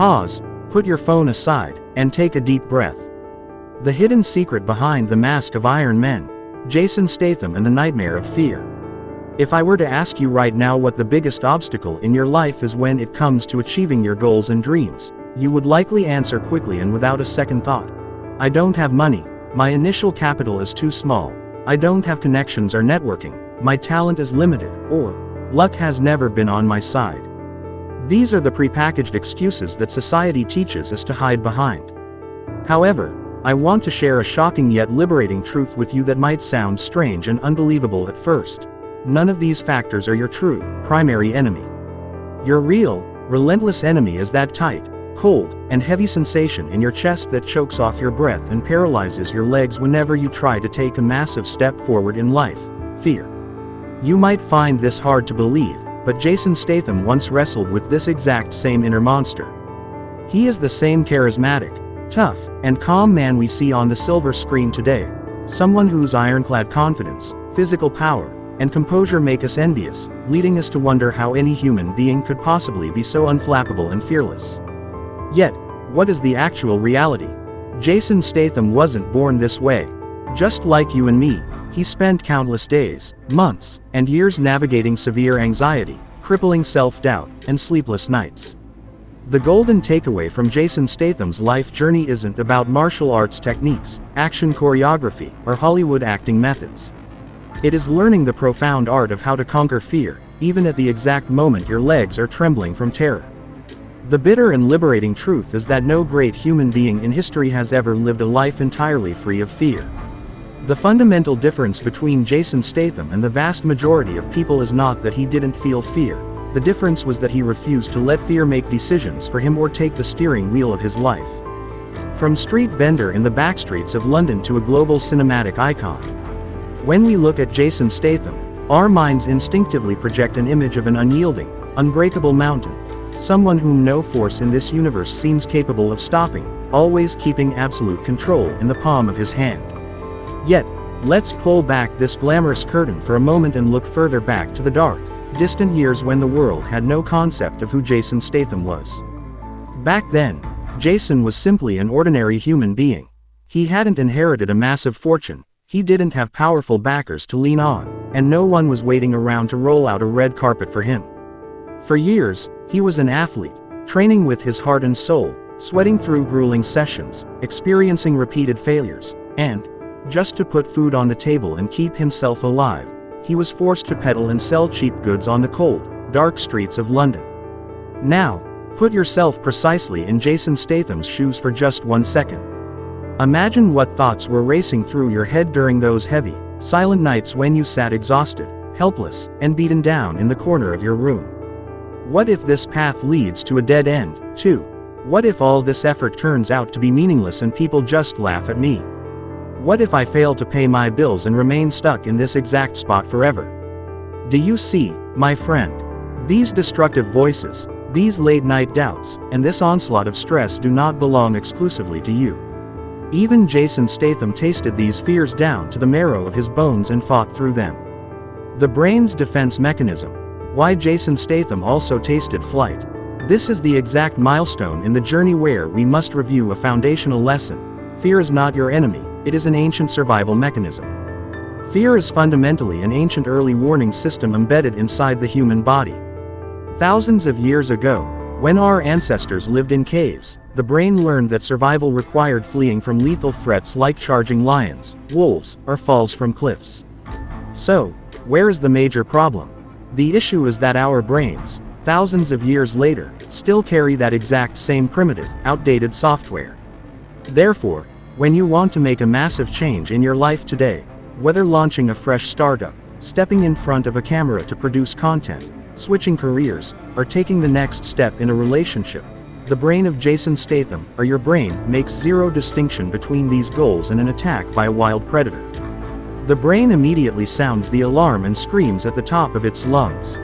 Pause, put your phone aside, and take a deep breath. The hidden secret behind the mask of Iron Men, Jason Statham and the nightmare of fear. If I were to ask you right now what the biggest obstacle in your life is when it comes to achieving your goals and dreams, you would likely answer quickly and without a second thought. I don't have money, my initial capital is too small, I don't have connections or networking, my talent is limited, or luck has never been on my side. These are the prepackaged excuses that society teaches us to hide behind. However, I want to share a shocking yet liberating truth with you that might sound strange and unbelievable at first. None of these factors are your true, primary enemy. Your real, relentless enemy is that tight, cold, and heavy sensation in your chest that chokes off your breath and paralyzes your legs whenever you try to take a massive step forward in life: fear. You might find this hard to believe, but Jason Statham once wrestled with this exact same inner monster. He is the same charismatic, tough, and calm man we see on the silver screen today, someone whose ironclad confidence, physical power, and composure make us envious, leading us to wonder how any human being could possibly be so unflappable and fearless. Yet, what is the actual reality? Jason Statham wasn't born this way. Just like you and me, he spent countless days, months, and years navigating severe anxiety, crippling self-doubt, and sleepless nights. The golden takeaway from Jason Statham's life journey isn't about martial arts techniques, action choreography, or Hollywood acting methods. It is learning the profound art of how to conquer fear, even at the exact moment your legs are trembling from terror. The bitter and liberating truth is that no great human being in history has ever lived a life entirely free of fear. The fundamental difference between Jason Statham and the vast majority of people is not that he didn't feel fear. The difference was that he refused to let fear make decisions for him or take the steering wheel of his life. From street vendor in the backstreets of London to a global cinematic icon. When we look at Jason Statham, our minds instinctively project an image of an unyielding, unbreakable mountain, someone whom no force in this universe seems capable of stopping, always keeping absolute control in the palm of his hand. Yet, let's pull back this glamorous curtain for a moment and look further back to the dark, distant years when the world had no concept of who Jason Statham was. Back then, Jason was simply an ordinary human being. He hadn't inherited a massive fortune, he didn't have powerful backers to lean on, and no one was waiting around to roll out a red carpet for him. For years, he was an athlete, training with his heart and soul, sweating through grueling sessions, experiencing repeated failures, and, just to put food on the table and keep himself alive, he was forced to peddle and sell cheap goods on the cold, dark streets of London. Now, put yourself precisely in Jason Statham's shoes for just 1 second. Imagine what thoughts were racing through your head during those heavy, silent nights when you sat exhausted, helpless, and beaten down in the corner of your room. What if this path leads to a dead end, too? What if all this effort turns out to be meaningless and people just laugh at me? What if I fail to pay my bills and remain stuck in this exact spot forever? Do you see, my friend? These destructive voices, these late-night doubts, and this onslaught of stress do not belong exclusively to you. Even Jason Statham tasted these fears down to the marrow of his bones and fought through them. The brain's defense mechanism. Why Jason Statham also tasted flight. This is the exact milestone in the journey where we must review a foundational lesson. Fear is not your enemy, it is an ancient survival mechanism. Fear is fundamentally an ancient early warning system embedded inside the human body. Thousands of years ago, when our ancestors lived in caves, the brain learned that survival required fleeing from lethal threats like charging lions, wolves, or falls from cliffs. So, where is the major problem? The issue is that our brains, thousands of years later, still carry that exact same primitive, outdated software. Therefore, when you want to make a massive change in your life today, whether launching a fresh startup, stepping in front of a camera to produce content, switching careers, or taking the next step in a relationship, the brain of Jason Statham, or your brain, makes zero distinction between these goals and an attack by a wild predator. The brain immediately sounds the alarm and screams at the top of its lungs.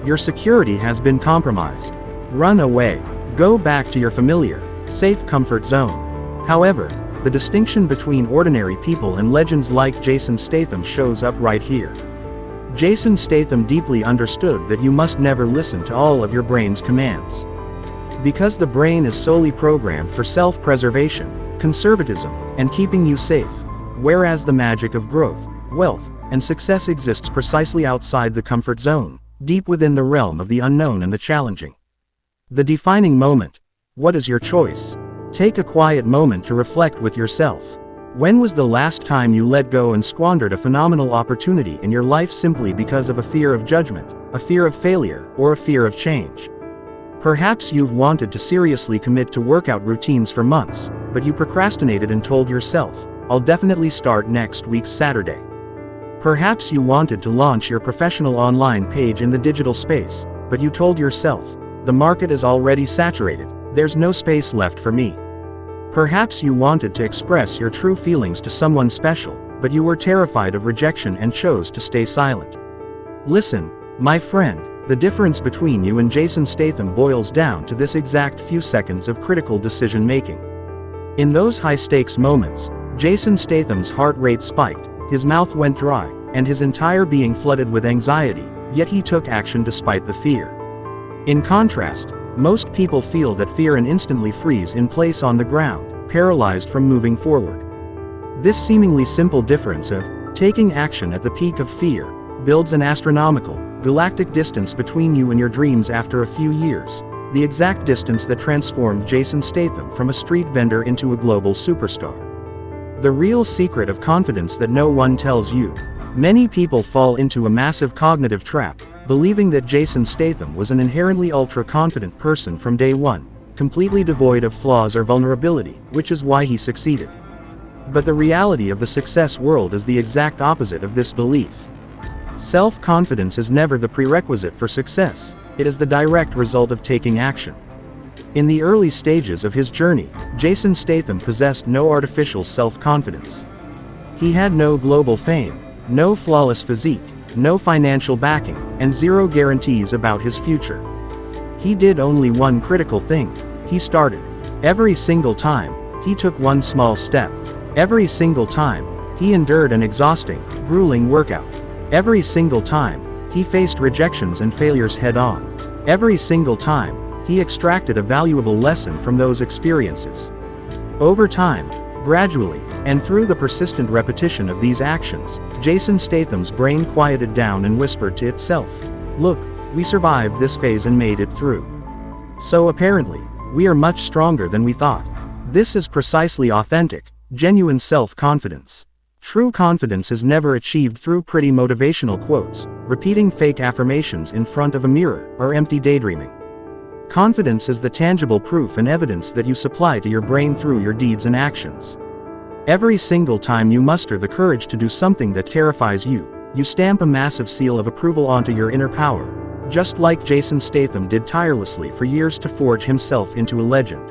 Your security has been compromised. Run away. Go back to your familiar, safe comfort zone. However, the distinction between ordinary people and legends like Jason Statham shows up right here. Jason Statham deeply understood that you must never listen to all of your brain's commands. Because the brain is solely programmed for self-preservation, conservatism, and keeping you safe, whereas the magic of growth, wealth, and success exists precisely outside the comfort zone, deep within the realm of the unknown and the challenging. The defining moment. What is your choice? Take a quiet moment to reflect with yourself. When was the last time you let go and squandered a phenomenal opportunity in your life simply because of a fear of judgment, a fear of failure, or a fear of change? Perhaps you've wanted to seriously commit to workout routines for months, but you procrastinated and told yourself, "I'll definitely start next week's Saturday." Perhaps you wanted to launch your professional online page in the digital space, but you told yourself, "The market is already saturated, there's no space left for me." Perhaps you wanted to express your true feelings to someone special, but you were terrified of rejection and chose to stay silent. Listen, my friend, the difference between you and Jason Statham boils down to this exact few seconds of critical decision-making. In those high-stakes moments, Jason Statham's heart rate spiked, his mouth went dry, and his entire being flooded with anxiety, yet he took action despite the fear. In contrast, most people feel that fear and instantly freeze in place on the ground, paralyzed from moving forward. This seemingly simple difference of taking action at the peak of fear builds an astronomical, galactic distance between you and your dreams after a few years, the exact distance that transformed Jason Statham from a street vendor into a global superstar. The real secret of confidence that no one tells you. Many people fall into a massive cognitive trap, believing that Jason Statham was an inherently ultra-confident person from day one, completely devoid of flaws or vulnerability, which is why he succeeded. But the reality of the success world is the exact opposite of this belief. Self-confidence is never the prerequisite for success, it is the direct result of taking action. In the early stages of his journey, Jason Statham possessed no artificial self-confidence. He had no global fame, no flawless physique, no financial backing, and zero guarantees about his future. He did only one critical thing. He started. Every single time, he took one small step. Every single time, he endured an exhausting, grueling workout. Every single time, he faced rejections and failures head-on. Every single time, he extracted a valuable lesson from those experiences. Over time, gradually, and through the persistent repetition of these actions, Jason Statham's brain quieted down and whispered to itself, "Look, we survived this phase and made it through. So apparently, we are much stronger than we thought." This is precisely authentic, genuine self-confidence. True confidence is never achieved through pretty motivational quotes, repeating fake affirmations in front of a mirror, or empty daydreaming. Confidence is the tangible proof and evidence that you supply to your brain through your deeds and actions. Every single time you muster the courage to do something that terrifies you, you stamp a massive seal of approval onto your inner power, just like Jason Statham did tirelessly for years to forge himself into a legend.